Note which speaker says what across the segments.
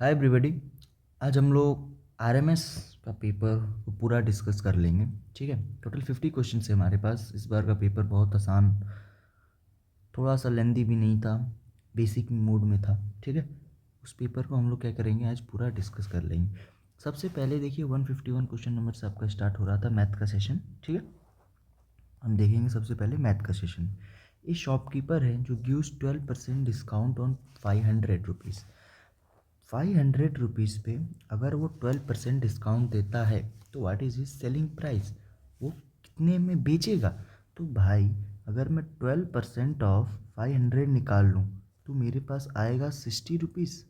Speaker 1: Hi everybody. आज हम लोग आरएमएस का पेपर को पूरा डिस्कस कर लेंगे। ठीक है, टोटल 50 क्वेश्चन है हमारे पास। इस बार का पेपर बहुत आसान, थोड़ा सा लेंदी भी नहीं था, बेसिक मोड में था। ठीक है, उस पेपर को हम लोग क्या करेंगे, आज पूरा डिस्कस कर लेंगे। सबसे पहले देखिए 151 क्वेश्चन नंबर से आपका स्टार्ट हो रहा था मैथ का सेशन। ठीक है, हम देखेंगे सबसे पहले मैथ का सेशन। एक शॉपकीपर है जो gives 12% discount on 500 rupees. 500 rupees पे अगर वो 12% डिस्काउंट देता है तो what is his selling price, वो कितने में बेचेगा। तो भाई अगर मैं 12% ऑफ 500 निकाल लूँ तो मेरे पास आएगा 60 रुपीज़।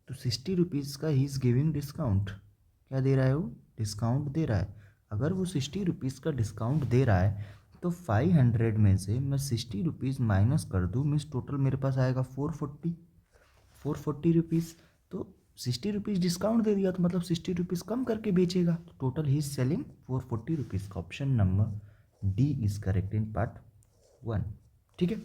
Speaker 1: तो 60 रुपीज़ का ही इज़ गिविंग डिस्काउंट। क्या दे रहा है वो? डिस्काउंट दे रहा है। अगर वो 60 रुपीज़ का डिस्काउंट दे रहा है तो 500 में से मैं 60 रुपीज़ माइनस कर दूँ, मीन्स टोटल मेरे पास आएगा 440 रुपीज़। तो 60 रुपीज़ डिस्काउंट दे दिया तो मतलब 60 रुपीज़ कम करके बेचेगा। तो total he is selling 440 rupees का। Option number D is correct in part 1। ठीक है,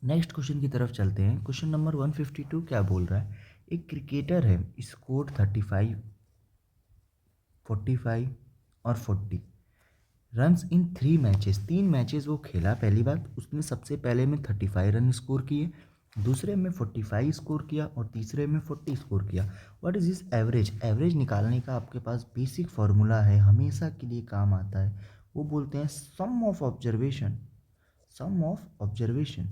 Speaker 1: नेक्स्ट क्वेश्चन की तरफ चलते हैं। क्वेश्चन नंबर 152 क्या बोल रहा है? एक क्रिकेटर है, स्कोर 35, 45 और 40 रन्स इन 3 मैचेस। 3 मैचेस वो खेला। पहली बात, उसने सबसे पहले में 35 रन स्कोर किए, दूसरे में 45 स्कोर किया और तीसरे में 40 स्कोर किया। What is is average? Average निकालने का आपके पास बेसिक फार्मूला है, हमेशा के लिए काम आता है। वो बोलते हैं sum of observation, sum of observation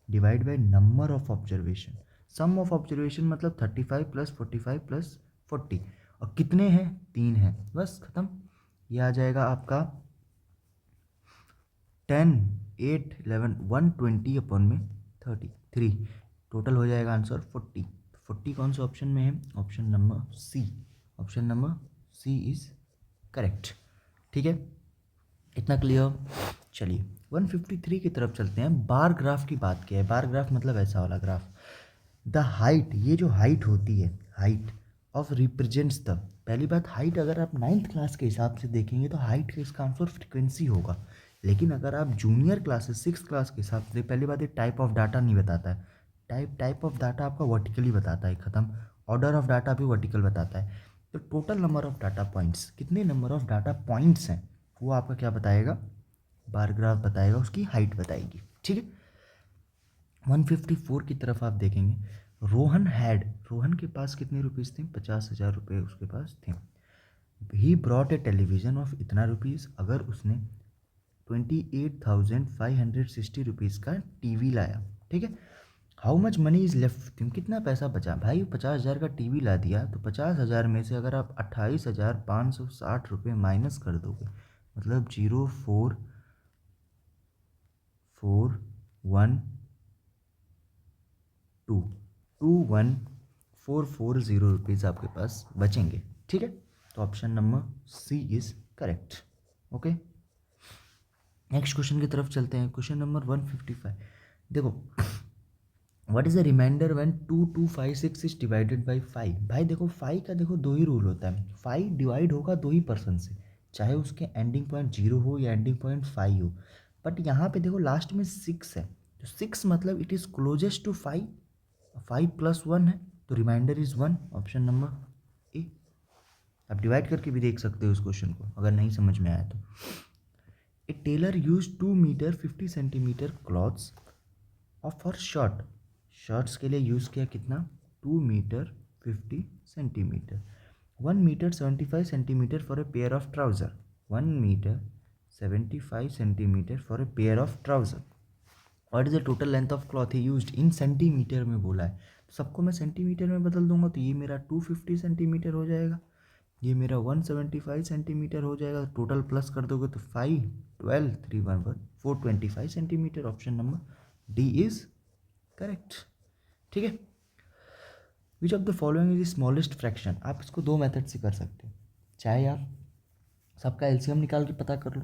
Speaker 1: divide by number of observation. Sum of observation मतलब 35 प्लस 45 प्लस 40, और कितने हैं? 3 हैं, बस खत्म। ये आ जाएगा आपका 10, 8, 11, 120 अपॉन में 33। टोटल हो जाएगा आंसर 40। 40 कौन सा ऑप्शन में है? Option number C. Option number C is correct. ठीक है, इतना क्लियर। चलिए 153 की तरफ चलते हैं। बार ग्राफ की बात की है। बार ग्राफ मतलब ऐसा वाला ग्राफ। द हाइट, ये जो हाइट होती है, हाइट ऑफ रिप्रेजेंट्स द। पहली बात, हाइट अगर आप 9th क्लास के हिसाब से देखेंगे तो हाइट का इसका आंसर फ्रिक्वेंसी होगा। लेकिन अगर आप जूनियर क्लासेस 6th क्लास के हिसाब से, पहली बात ये टाइप ऑफ डाटा नहीं बताता है। टाइप ऑफ डाटा आपका वर्टिकली बताता है, ख़त्म। ऑर्डर ऑफ डाटा भी वर्टिकल बताता है। तो total number of data points, कितने नंबर ऑफ डाटा पॉइंट्स हैं, वो आपका क्या बताएगा? बार ग्राफ बताएगा, उसकी हाइट बताएगी। ठीक है, 154 की तरफ आप देखेंगे। रोहन के पास कितने रुपीज़ थे? 50,000 रुपये उसके पास थे। He brought a television of इतना रुपीज़। अगर उसने 28,560 रुपीज़ का टीवी लाया, ठीक है, how much money is left, कितना पैसा बचा? भाई 50,000 का टीवी ला दिया तो 50,000 में से अगर आप 28,560 रुपये माइनस कर दोगे, मतलब 0.4121440 रुपीज़ आपके पास बचेंगे। ठीक है, तो option number C is correct. Okay, next question की तरफ चलते हैं। Question number 155। देखो, what is the remainder when 2256 is divided by 5। भाई देखो 5 का देखो दो ही रूल होता है। 5 डिवाइड होगा दो ही पर्सन से, चाहे उसके एंडिंग पॉइंट 0 हो या एंडिंग पॉइंट 5 हो। बट यहाँ पे देखो लास्ट में 6 है, तो 6 मतलब it is closest to 5। 5 plus 1 है, तो remainder is 1। Option number A. आप डिवाइड करके भी देख सकते हो इस क्वेश्चन को, अगर नहीं समझ में आया तो। A tailor use 2 metre 50 centimetre cloths और फॉर शर्ट्स के लिए यूज़ किया कितना? 2 metre 50 centimetre. 1 metre 75 centimetre for a pair of trouser. 1 metre 75 centimetre for a pair of trouser. What is the total length of cloth he used in centimetre में बोला है। तो सबको मैं सेंटीमीटर में बदल दूंगा, तो ये मेरा 250 सेंटीमीटर हो जाएगा, ये मेरा 175 सेंटीमीटर हो जाएगा। टोटल प्लस कर दोगे तो 5, 12, 3, 1, 1, 425 centimetre. Option number D is correct. ठीक है, which of the following is smallest fraction. आप इसको दो मेथड से कर सकते हो, चाहे आप सबका एलसीएम निकाल के पता कर लो,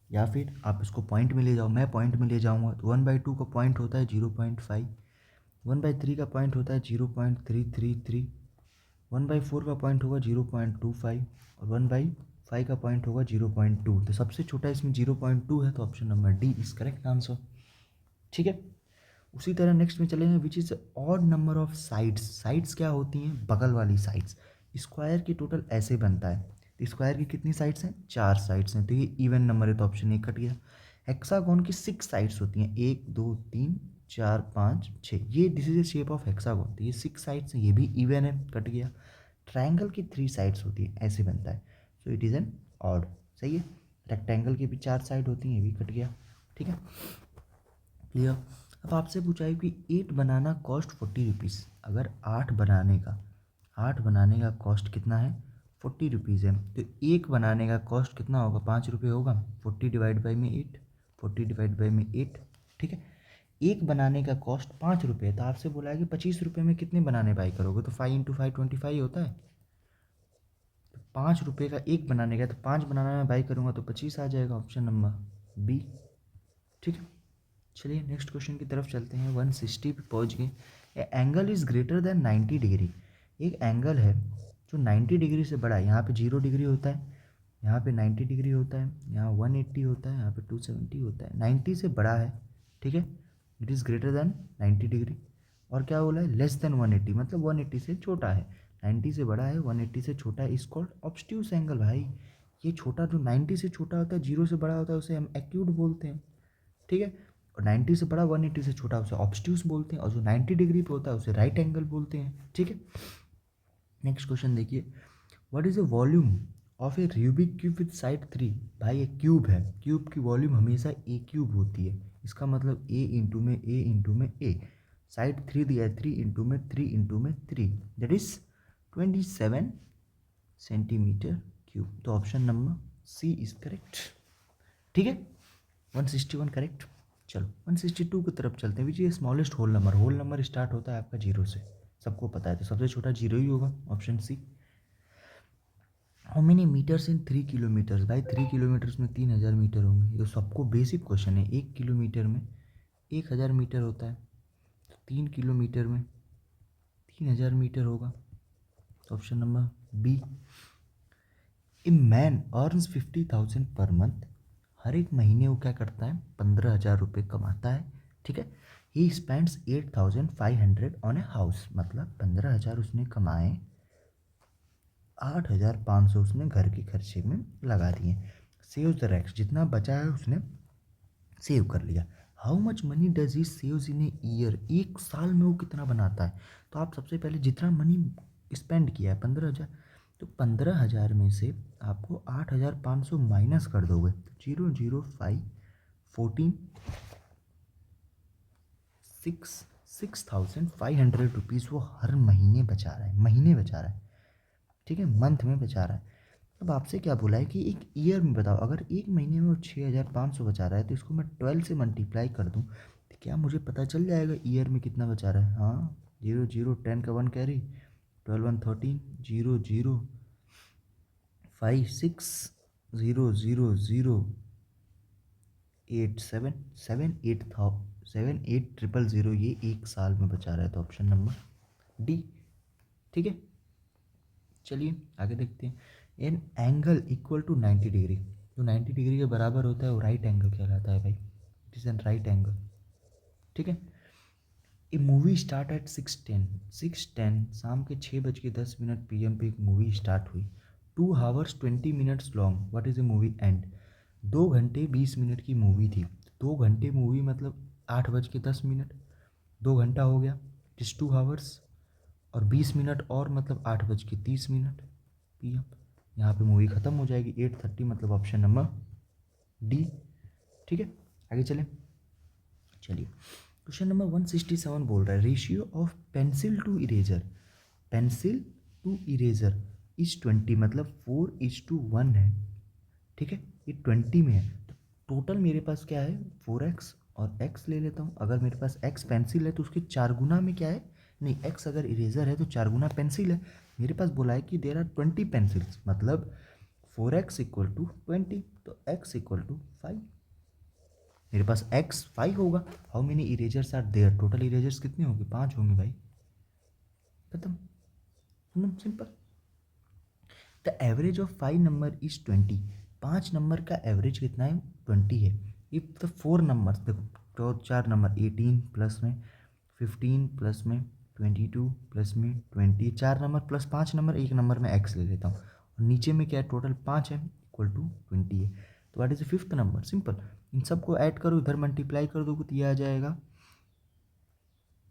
Speaker 1: या फिर आप इसको पॉइंट में ले जाओ। मैं पॉइंट में ले जाऊंगा तो 1/2 का पॉइंट होता है 0.5, 1/3 का पॉइंट होता है 0.333, 1/4 का पॉइंट होगा 0.25 और 1/5 का पॉइंट होगा 0.2। तो सबसे छोटा इसमें 0.2 है, तो option number D is correct answer. ठीक है, उसी तरह नेक्स्ट में चलेंगे, which is odd number of sides. Sides क्या होती हैं? बगल वाली साइड्स। स्क्वायर की टोटल ऐसे बनता है, तो स्क्वायर की कितनी साइड्स हैं? 4 साइड्स हैं, तो ये इवन नंबर है, तो ऑप्शन ए कट गया। हेक्सागोन की 6 साइड्स होती हैं, 1 2 3 4 5 6, ये this is A shape of hexagon, तो ये 6 साइड्स हैं, ये भी इवन है, कट गया। ट्रायंगल की 3 साइड्स होती हैं, ऐसे बनता है, so it is an odd. सही है। रेक्टेंगल की भी 4 साइड होती हैं, ये भी कट गया। ठीक है, क्लियर। अब आपसे पूछा है कि 8 बनाना कॉस्ट 40 रुपीज़। अगर 8 बनाने का कॉस्ट कितना है? 40 रुपीज़ है, तो एक बनाने का कॉस्ट कितना होगा? 5 रुपये होगा। 40 डिवाइड बाई में 8, 40 डिवाइड बाई में 8। ठीक है, एक बनाने का कॉस्ट 5 रुपये है, तो आपसे बोला है कि 25 रुपये में कितने बनाने बाई करोगे, तो 5 × 5 25 होता है। तो 5 रुपये का एक बनाने का, तो 5 बनाना में बाई करूँगा तो 25 आ जाएगा, ऑप्शन नंबर बी। ठीक है, चलिए नेक्स्ट क्वेश्चन की तरफ चलते हैं। 160 पे पहुंच गए। A angle is greater than 90 degree. एक एंगल है जो 90 डिग्री से बड़ा है। यहाँ पे 0 डिग्री होता है, यहाँ पे 90 डिग्री होता है, यहाँ 180 होता है, यहाँ पे 270 होता है। 90 से बड़ा है, ठीक है, it is greater than 90 degree. और क्या बोला है? लेस देन 180, मतलब 180 से छोटा है। 90 से बड़ा है, 180 से छोटा है, इज कॉल्ड ऑब्स्ट्यूस एंगल। भाई ये छोटा, जो 90 से छोटा होता है, 0 से बड़ा होता है, उसे हम एक्यूट बोलते हैं। ठीक है, और 90 से बड़ा 180 से छोटा उसे ऑब्स्ट्यूस बोलते हैं, और जो 90 डिग्री पे होता है उसे राइट एंगल बोलते हैं। ठीक है, नेक्स्ट क्वेश्चन देखिए। What is the volume of A Rubik cube with side 3। भाई एक क्यूब है, क्यूब की वॉल्यूम हमेशा ए क्यूब होती है, इसका मतलब ए इंटू में ए, साइड 3 दिया है, 3 दैट इज 27 सेंटीमीटर क्यूब, तो option number C is correct. ठीक है, 161 करेक्ट। चलो 162 की तरफ चलते हैं, which is smallest whole number. Whole number start होता है आपका 0 से, सबको पता है, तो सबसे छोटा 0 ही होगा, option C. How many metres in 3 kilometres. भाई 3 किलोमीटर्स में 3000 मीटर होंगे, ये सबको बेसिक क्वेश्चन है। 1 किलोमीटर में 1000 मीटर होता है, तो 3 किलोमीटर में 3000 मीटर होगा, तो option number B. A man earns 50,000 per month. हर एक महीने वो क्या करता है? 15,000 रुपये कमाता है। ठीक है, he spends 8,500 on a house, मतलब 15,000 उसने कमाए, 8,500 उसने घर के खर्चे में लगा दिए। सेव द रेस्ट, जितना बचा है उसने सेव कर लिया। How much money does he saves in a year. एक साल में वो कितना बनाता है? तो आप सबसे पहले जितना मनी स्पेंड किया है 15,000, तो 15,000 में से आपको 8,500 माइनस कर दोगे, तो 005 14 6,500 रुपीज़ वो हर महीने बचा रहा है, महीने बचा रहा है। ठीक है, मंथ में बचा रहा है। अब आपसे क्या बोला है कि एक ईयर में बताओ, अगर एक महीने में वो 6,500 बचा रहा है, तो इसको मैं 12 से मल्टीप्लाई कर दूँ, तो क्या मुझे पता चल जाएगा ईयर में कितना बचा रहा है? हाँ, 0 0 10 का 1 कैरी, 12 1 13, 0 0 5 6 0 0 0 8 7 7 8 था 7 8 000, ये एक साल में बचा रहा है, तो ऑप्शन नंबर डी। ठीक है, चलिए आगे देखते हैं। An angle equal to 90 degree, जो 90 डिग्री के बराबर होता है वो राइट एंगल कहलाता है भाई, it is an right angle. ठीक है, ए मूवी स्टार्ट एट 6:10 शाम के 6:10 PM पे एक मूवी स्टार्ट हुई। 2 hours 20 minutes long, what is a movie and. 2 घंटे 20 मिनट की मूवी थी, 2 घंटे मूवी मतलब 8:10, 2 घंटा हो गया, इट इज़ 2 hours, और 20 मिनट और मतलब 8:30 PM। यहाँ पे मूवी ख़त्म हो जाएगी 8:30, मतलब ऑप्शन नंबर डी। ठीक है, आगे चलें। चलिए क्वेश्चन नंबर 167 बोल रहा है, ratio of pencil to eraser. Pencil to eraser is 20, मतलब 4:1 है। ठीक है, ये 20 में है, तो टोटल मेरे पास क्या है? 4x, और x ले लेता हूँ। अगर मेरे पास x पेंसिल है तो उसके 4 गुना में क्या है? नहीं, x अगर इरेजर है तो 4 गुना पेंसिल है। मेरे पास बोला है कि देर आर 20 पेंसिल्स, मतलब 4x = 20, तो x = 5। मेरे पास x 5 होगा। How many erasers are there, total erasers कितने होंगे? 5 होंगे भाई, खत्म, simple. The average of 5 number is 20। 5 number का एवरेज कितना है? 20 है। इफ द 4 नंबर्स, देखो तो 4 नंबर 18 प्लस में 15 प्लस में 22 प्लस में 20, 4 नंबर प्लस 5 नंबर, एक नंबर में एक्स ले लेता हूँ और नीचे में क्या है टोटल 5 है इक्वल टू 20 है। तो what is the fifth number? Simple, इन सबको ऐड करो, इधर मल्टीप्लाई कर दो तो ये आ जाएगा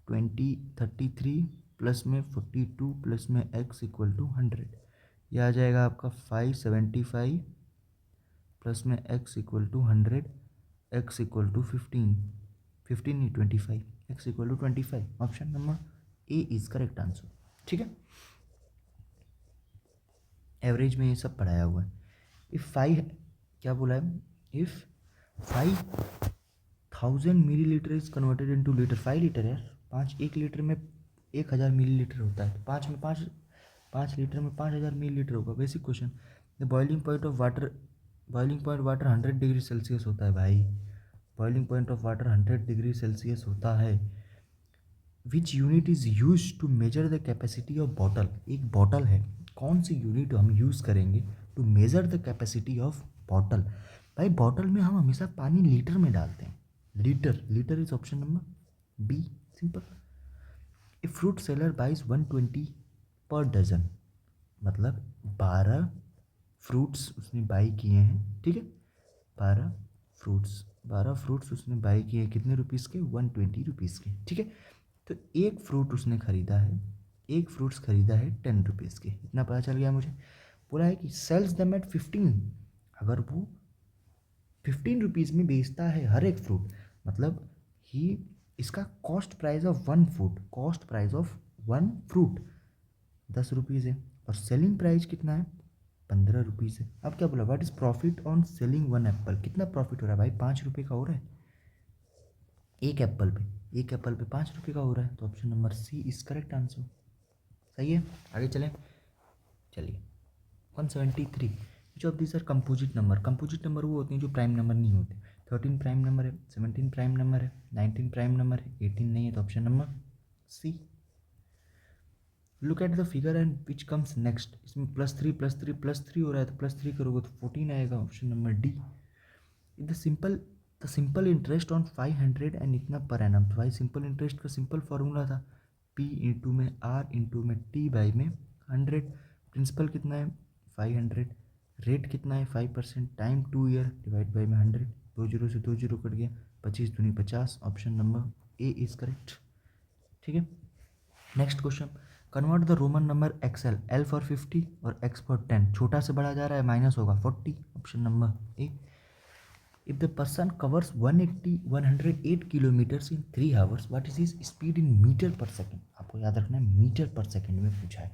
Speaker 1: 33 प्लस में 42 प्लस में एक्स इक्वल टू 100। यह आ जाएगा आपका 575 प्लस में x equal to 100, x equal to 15 नहीं 25, x equal to 25। Option number A is correct answer. ठीक है, एवरेज में ये सब पढ़ाया हुआ है। इफ़ 5, क्या बोला है, if 5000 millilitre is converted into litre, 5 litre यार, 1 लीटर में 1000 मिलीलीटर होता है, तो 5 लीटर में 5000 मिलीलीटर होगा। Basic question. The boiling point of water 100 degree Celsius होता है भाई, boiling point of water 100 degree Celsius होता है। Which unit is use to measure the capacity of bottle, एक बॉटल है, कौन सी यूनिट हम यूज़ करेंगे to measure the capacity of bottle? भाई बॉटल में हम हमेशा पानी लीटर में डालते हैं, litre is option number B, simple. A fruit seller buys 120 per dozen, मतलब 12 फ्रूट्स उसने बाई किए हैं, ठीक है, 12 फ्रूट्स उसने बाई किए हैं, कितने रुपीज़ के? 120 रुपीज़ के, ठीक है। तो एक फ्रूट उसने ख़रीदा है, एक फ्रूट्स ख़रीदा है 10 रुपीज़ के, इतना पता चल गया मुझे। बोला है कि सेल्स दम एट 15, अगर वो 15 रुपीज़ में बेचता है हर एक फ्रूट, मतलब ही इसका cost price of one fruit 10 rupees है और सेलिंग प्राइस कितना है? 15 रुपीज़ है। अब क्या बोला, what is profit on selling one Apple, कितना प्रॉफिट हो रहा है भाई? 5 रुपये का हो रहा है एक एप्पल पे 5 रुपये का हो रहा है, तो option number C is correct answer. सही है, आगे चलें। चलिए 173, which of this are composite number वो होते हैं जो प्राइम नंबर नहीं होते। 13 प्राइम नंबर है, 17 प्राइम नंबर है, 19 प्राइम नंबर है, 18 नहीं है, तो option number C. Look at the figure and which comes next, इसमें +3 हो रहा है, तो +3 करोगे तो 14 आएगा, option number D. The simple interest on 500 and इतना पर एनम, तो भाई सिंपल इंटरेस्ट का सिंपल फार्मूला था P इंटू में R इंटू में T बाई में 100। प्रिंसिपल कितना है? 500। रेट कितना है? 5%। टाइम 2 ईयर डिवाइड बाई में 100, 2 जीरो से 2 जीरो कट गया, 25 दूनी 50, option number A is correct. ठीक है, next question. Convert the Roman number XL, L for 50 और एक्स फॉर 10, छोटा से बड़ा जा रहा है, माइनस होगा 40, option number A. If the person covers 108 kilometres in 3 hours, what is his speed in metre per second? आपको याद रखना है मीटर पर सेकेंड में पूछा है,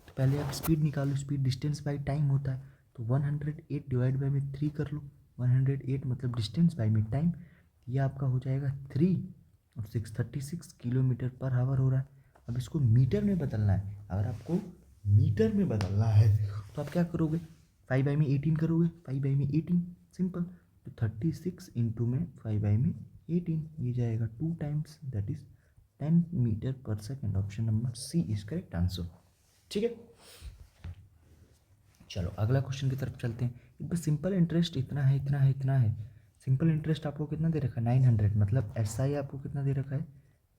Speaker 1: तो पहले आप स्पीड निकालो, स्पीड डिस्टेंस बाई टाइम होता है, तो 108 डिवाइड बाई में 3 कर लो, 108 मतलब डिस्टेंस बाई में टाइम, ये आपका हो जाएगा 3 और 636 किलोमीटर पर आवर हो रहा है। अब इसको मीटर में बदलना है, अगर आपको मीटर में बदलना है तो आप क्या करोगे? 5 बाई में 18 करोगे, 5 बाई में 18, सिंपल। तो 36 इंटू में 5 बाई में 18, ये जाएगा 2 times, that is 10 metre per second, option number C is correct answer. ठीक है, चलो अगला क्वेश्चन की तरफ चलते हैं। बस सिंपल इंटरेस्ट इतना है। सिंपल इंटरेस्ट आपको कितना दे रखा है? 900, मतलब SI आपको कितना दे रखा है?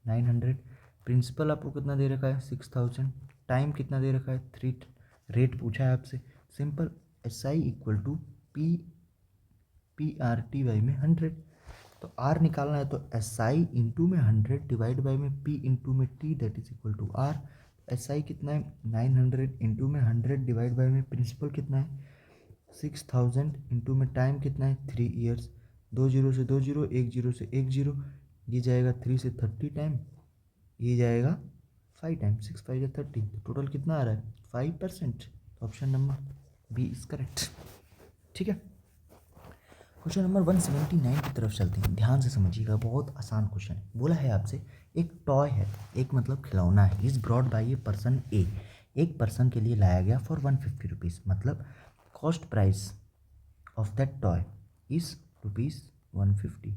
Speaker 1: 900। प्रिंसिपल आपको कितना दे रखा है? 6000। टाइम कितना दे रखा है? 3। रेट पूछा है आपसे, simple SI equal to PRT by में 100, तो R निकालना है तो SI इंटू में 100 डिवाइड बाई में P इंटू में T, that is equal to R। SI कितना है? 900 इंटू में 100 डिवाइड बाई में प्रिंसिपल कितना है? 6000 इंटू में टाइम कितना है? 3 ईयर्स, 2 जीरो से 2 जीरो, 1 जीरो से 1 जीरो, ये जाएगा 3 से 30 टाइम, ये जाएगा 5 टाइम, 6 5 या 30, तो टोटल कितना आ रहा है? 5%, option number B is correct. ठीक है, क्वेश्चन नंबर 179 की तरफ चलते हैं, ध्यान से समझिएगा, बहुत आसान क्वेश्चन है। बोला है आपसे एक टॉय है, एक मतलब खिलौना है, is brought by a person A, एक पर्सन के लिए लाया गया फॉर 150 रुपीज़, मतलब cost price of that toy is ₹150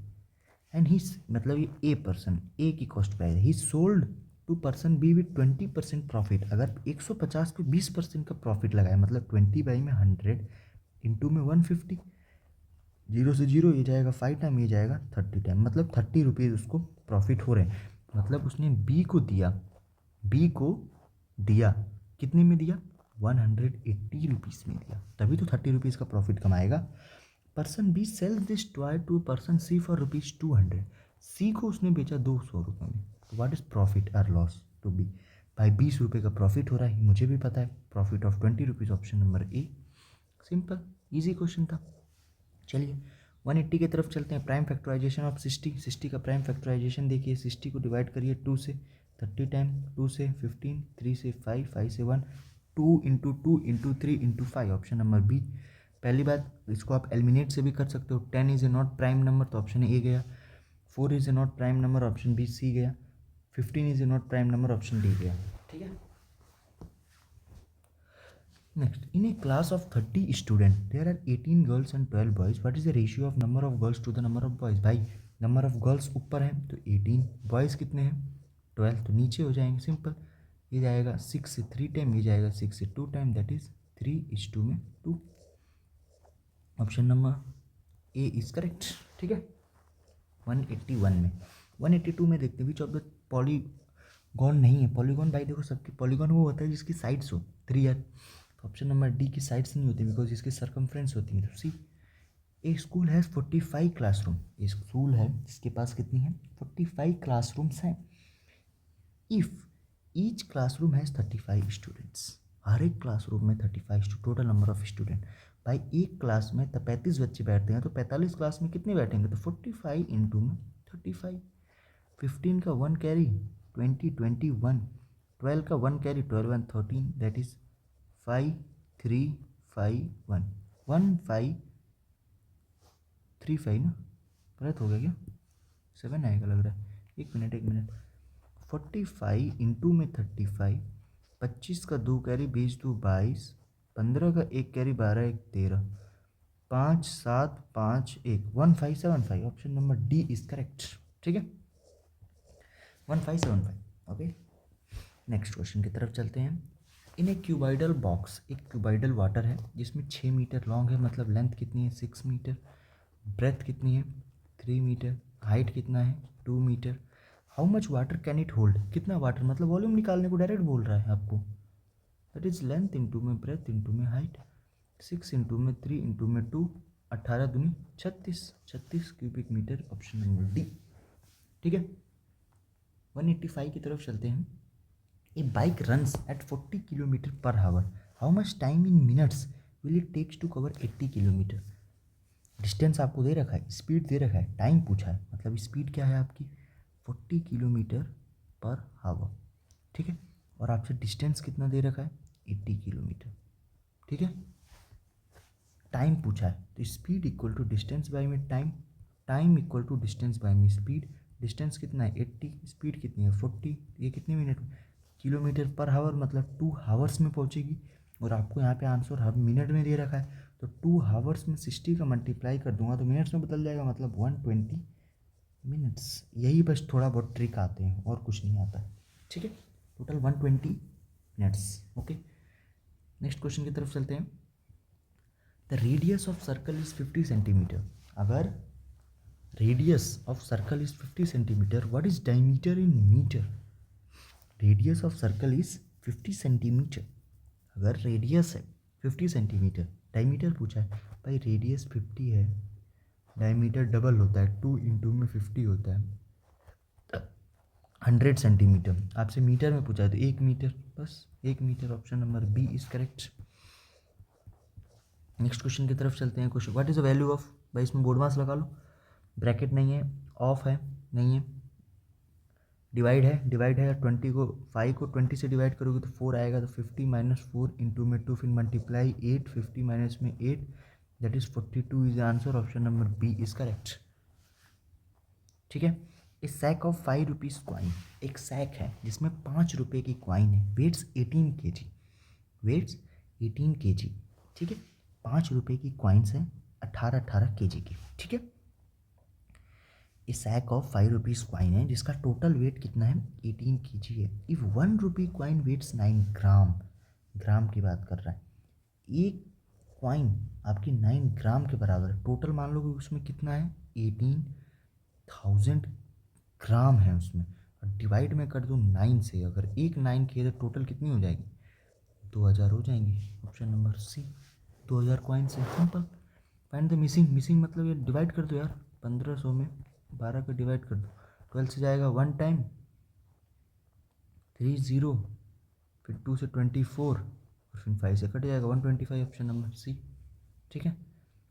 Speaker 1: and he, मतलब ये ए पर्सन, ए की कॉस्ट प्राइस है, he sold to person B with 20% profit. अगर 150 पे 20% का प्रॉफिट लगाए, मतलब 20 बाई में 100 इंटू में 150, जीरो से जीरो ये जाएगा 5 टाइम, ये जाएगा 30 टाइम, मतलब 30 रुपीज़ उसको प्रॉफिट हो रहे हैं। मतलब उसने बी को दिया, बी को दिया कितने में दिया, 180 रुपीज़ में दिया, तभी तो 30 रुपीज़ का प्रॉफिट कमाएगा। Person B sell this toy to person C for ₹200। C को उसने बेचा 200 रुपये में, तो व्हाट इज़ प्रॉफिट और लॉस टू बी। भाई 20 रुपये का प्रॉफिट हो रहा है, मुझे भी पता है, profit of 20 rupees, option number A. Simple easy question था। चलिए 180 की तरफ चलते हैं। प्राइम फैक्टराइजेशन ऑफ 60 का प्राइम फैक्टराइजेशन देखिए। 60 को डिवाइड करिए 2 से, 30 टाइम, 2 से 15, 3 से 5, 5 से 1, 2 into 2 into 3 into 5, option number B. पहली बात, इसको आप एलिमिनेट से भी कर सकते हो। 10 is a not prime number, तो ऑप्शन ए गया। 4 is a not prime number, option B C गया। 15 is a not prime number, option D गया। ठीक है। Next, in a class of 30 students, there are 18 girls and 12 boys. What is the ratio of number of girls to the number of boys? भाई number of girls ऊपर है तो 18, boys कितने हैं 12, तो नीचे हो जाएंगे। सिंपल, ये जाएगा 6 से 3 टाइम, ये जाएगा 6 से 2 टाइम, दैट इज 3:2 में 2। Option number A is correct. ठीक है। 181 में, 182 में देखते हैं विच ऑफ द पॉलीगॉन नहीं है। पॉलीगॉन भाई देखो सबकी पॉलीगॉन वो होता है जिसकी साइड्स हो 3 या, ऑप्शन नंबर डी की साइड्स नहीं होती बिकॉज इसकी सर्कमफ्रेंस होती है। तो C, a school has 45 classroom. ये स्कूल है जिसके पास कितनी है 45 क्लासरूम्स हैं। If each classroom has 35 students, हर एक क्लासरूम में 35 टोटल नंबर ऑफ स्टूडेंट। भाई एक क्लास में तो 35 बच्चे बैठते हैं, तो 45 क्लास में कितने बैठेंगे, तो 45 इंटू में 35। 15 का 1 कैरी 20, 21, 12 का 1 कैरी 12 एंड 13, दैट इज 5, 3, 5, 1, 1, 5, 3, 5 ना, गलत हो गया क्या, 7 आएगा लग रहा है। एक मिनट 45 इंटू में 35, 25 का 2 कैरी 20, 2 22, 15 का 1 carry 12, 1 13, 5, 7, 5, 1, 1575, option number D is correct. ठीक है, 1575। ओके, नेक्स्ट क्वेश्चन की तरफ चलते हैं। इन ए क्यूबाइडल बॉक्स, एक क्यूबाइडल वाटर है जिसमें 6 मीटर लॉन्ग है, मतलब लेंथ कितनी है 6 मीटर, ब्रेथ कितनी है 3 मीटर, हाइट कितना है 2 metre. How much water can it hold, कितना वाटर, मतलब वॉल्यूम निकालने को डायरेक्ट बोल रहा है आपको। दैट इज लेंथ इंटू में ब्रेथ इंटू में हाइट, 6 इंटू में 3 इंटू में 2, 18 दूनी 36 cubic metre, option number D. ठीक है, 185 की तरफ चलते हैं। A bike runs at 40 kilometre per hour, how much time in minutes will it takes to cover 80 kilometre. Distance आपको दे रखा है, स्पीड दे रखा है, टाइम पूछा है, मतलब स्पीड क्या है आपकी 40 किलोमीटर पर आवर। ठीक है, और आपसे डिस्टेंस कितना दे रखा है 80 किलोमीटर। ठीक है, टाइम पूछा है, तो speed equal to distance by में time, time equal to distance by में स्पीड। डिस्टेंस कितना है 80, स्पीड कितनी है 40, ये कितने मिनट में, किलोमीटर पर आवर, मतलब 2 आवर्स में पहुंचेगी। और आपको यहाँ पे आंसर हर मिनट में दे रखा है, तो 2 आवर्स में 60 का मल्टीप्लाई कर दूंगा तो मिनट्स में बदल जाएगा, मतलब 120 मिनट्स। यही बस थोड़ा बहुत ट्रिक आते हैं और कुछ नहीं आता है। ठीक है, total 120 minutes. Okay, next question की तरफ चलते हैं। The radius of circle is 50 centimetre. अगर radius of circle is 50 centimetre, what is diameter in metre. Radius of circle is 50 centimetre, अगर रेडियस है 50 सेंटीमीटर, डायमीटर पूछा है, भाई रेडियस 50 है, डायमीटर डबल होता है, 2 इंटू में 50 होता है 100 सेंटीमीटर। आपसे मीटर में पूछा है तो 1 मीटर, बस 1 metre, option number B is correct. Next question की तरफ चलते हैं। Question, what is the value of, भाई इसमें बोर्ड मास लगा लो, ब्रैकेट नहीं है, ऑफ है नहीं है, डिवाइड है 20 को 5 को 20 से डिवाइड करोगे तो 4 आएगा, तो 50 माइनस 4 इंटू में 2, फिर मल्टीप्लाई 8, 50 माइनस में 8, that is 42 is answer, option number B is correct. ठीक है, a sack of 5 rupees coin, एक सैक है जिसमें 5 रुपये की कॉइन है, वेट्स 18 kg, वेट्स 18 kg। ठीक है, 5 रुपये की कॉइन्स हैं 18 kg की। ठीक है, a sack of 5 rupees coin है जिसका टोटल वेट कितना है 18 kg है। इफ़ 1 रुपी कॉइन वेट्स 9 ग्राम, ग्राम की बात कर रहा है, एक कॉइन आपकी 9 ग्राम के बराबर है। टोटल मान लो कि उसमें कितना है, 18,000 ग्राम है उसमें, और डिवाइड में कर दूँ 9 से, अगर एक 9 की है तो टोटल कितनी हो जाएगी, 2000 हो जाएंगी। ऑप्शन नंबर सी, 2000 कॉइन से। Simple. Find the missing. Missing मतलब ये डिवाइड कर दो यार, 1500 में 12 का डिवाइड कर दो, 12 से जाएगा 1 टाइम, 30, फिर 2 से 24, और फिर 5 से कट जाएगा 125। Option number C. ठीक है।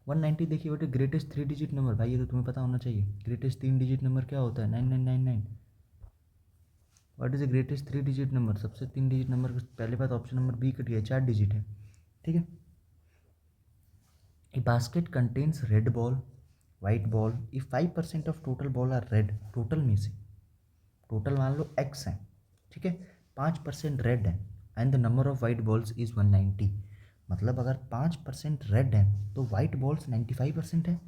Speaker 1: 190 देखिए बेटे, ग्रेटेस्ट 3 डिजिट नंबर, भाई ये तो तुम्हें पता होना चाहिए। ग्रेटेस्ट 3 डिजिट नंबर क्या होता है, 9999। What is the greatest 3 digit number, सबसे 3 डिजिट नंबर का पहले बात ऑप्शन नंबर बी कट गया, 4 डिजिट है। ठीक है। A basket contains red ball, white ball, if 5% of total ball are red, total में से, टोटल मान लो एक्स है, ठीक है, 5% रेड है, and the number of white balls is 190। मतलब अगर 5% रेड है तो वाइट बॉल्स 95% है,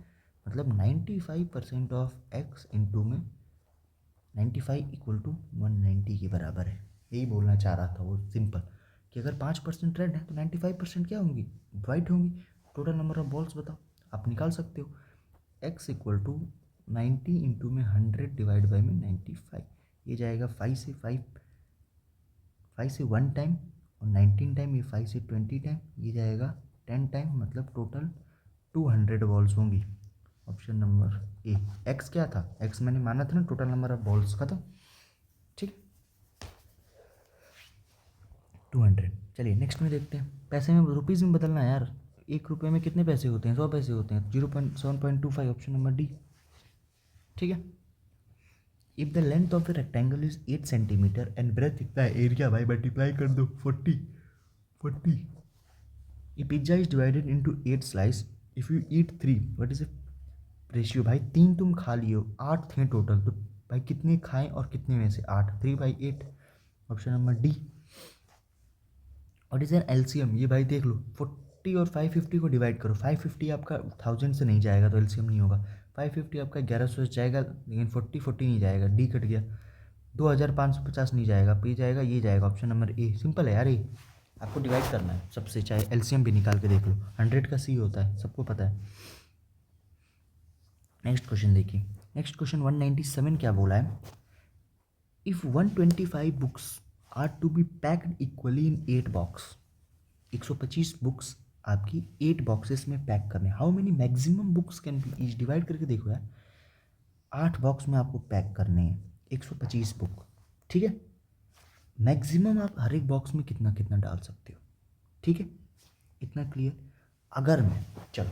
Speaker 1: मतलब 95% ऑफ एक्स इंटू में 95 इक्वल टू 190 के बराबर है। यही बोलना चाह रहा था वो, सिंपल, कि अगर 5% रेड है तो 95% क्या होंगी, वाइट होंगी। टोटल नंबर ऑफ बॉल्स बताओ, आप निकाल सकते हो। एक्स इक्वल टू 90 इंटू में 100 डिवाइड बाई में 95, ये जाएगा 5 से 1 टाइम, और 19 टाइम, ये 5 से 20 टाइम, ये जाएगा 10 टाइम, मतलब टोटल 200 बॉल्स होंगी। ऑप्शन नंबर ए। एक्स क्या था, एक्स मैंने माना था ना टोटल नंबर ऑफ बॉल्स का, था ठीक, 200। चलिए नेक्स्ट में देखते हैं। पैसे में रुपीज़ में बदलना है यार, 1 रुपये में कितने पैसे होते हैं, 100 पैसे होते हैं, 0.725। Option number D. ठीक है। If the length of the rectangle is 8 centimetre and breadth इतना है, एरिया भाई मल्टीप्लाई कर दो 40। A pizza is divided into 8 slices, if you eat 3, what is a ratio, भाई 3 तुम खा लियो, 8 थे टोटल, तो भाई कितने खाएं और कितने में से 8, 3/8। Option number D. What is an LCM, ये भाई देख लो, 40 और 550 को डिवाइड करो, 550 आपका 1000 से नहीं जाएगा तो एलसीएम नहीं होगा, 550 आपका 1100 से जाएगा, लेकिन 40 नहीं जाएगा, डी कट गया, 2550 नहीं जाएगा, पे जाएगा, ये जाएगा। ऑप्शन नंबर ए। सिंपल है यार ये, आपको डिवाइड करना है सबसे, चाहे एलसीएम भी निकाल के देख लो, 100 का सी होता है, सबको पता है। नेक्स्ट क्वेश्चन देखिए। नेक्स्ट क्वेश्चन 197 क्या बोला है, if 125 books are to be packed equally in 8 box, 125 books आपकी 8 बॉक्सेस में पैक करने, how many maximum books can be each, divide करके देखो यार, 8 बॉक्स में आपको पैक करने हैं 125 बुक, ठीक है। मैक्सिमम आप हर एक बॉक्स में कितना कितना डाल सकते हो, ठीक है, इतना क्लियर। अगर मैं, चलो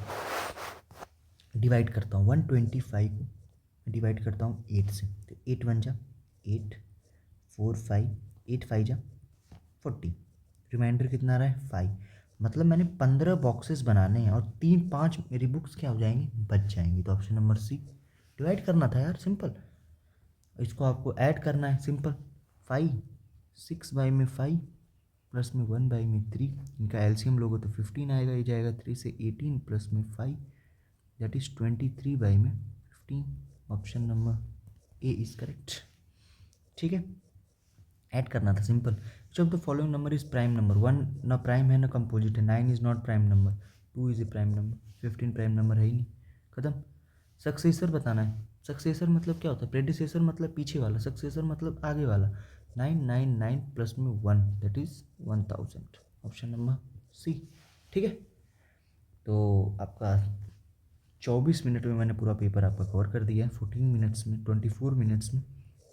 Speaker 1: डिवाइड करता हूँ 125 को डिवाइड करता हूँ 8 से, तो 8 1 जा 8, 4 5, 8 5 जा 40, रिमाइंडर कितना आ रहा है 5, मतलब मैंने 15 बॉक्सेस बनाने हैं और 3-5 मेरी बुक्स क्या हो जाएंगी, बच जाएंगी। तो ऑप्शन नंबर सी, डिवाइड करना था यार, सिंपल। इसको आपको ऐड करना है, सिंपल, 5, 6/5 प्लस में 1/3, इनका एलसीएम लोगो तो 15 आएगा, ये जाएगा 3 से 18 प्लस में 5, that is 23/15। Option number A is correct. ठीक है, ऐड करना था, simple. Which of the following number is prime number, 1 ना प्राइम है ना कंपोजिट है, 9 is not prime number, 2 is a prime number, 15 prime number है ही नहीं, खत्म। सक्सेसर बताना है, सक्सेसर मतलब क्या होता है, प्रेडिसेसर मतलब पीछे वाला, सक्सेसर मतलब आगे वाला, 999 प्लस में 1 that is 1000। Option number C. ठीक है, तो आपका 24 मिनट में मैंने पूरा पेपर आपका कवर कर दिया है, 14 मिनट्स में, 24 मिनट्स में,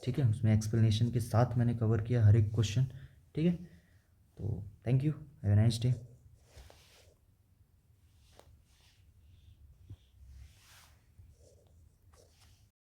Speaker 1: ठीक है। उसमें एक्सप्लेनेशन के साथ मैंने कवर किया हर एक क्वेश्चन, ठीक है। तो thank you, have a nice day.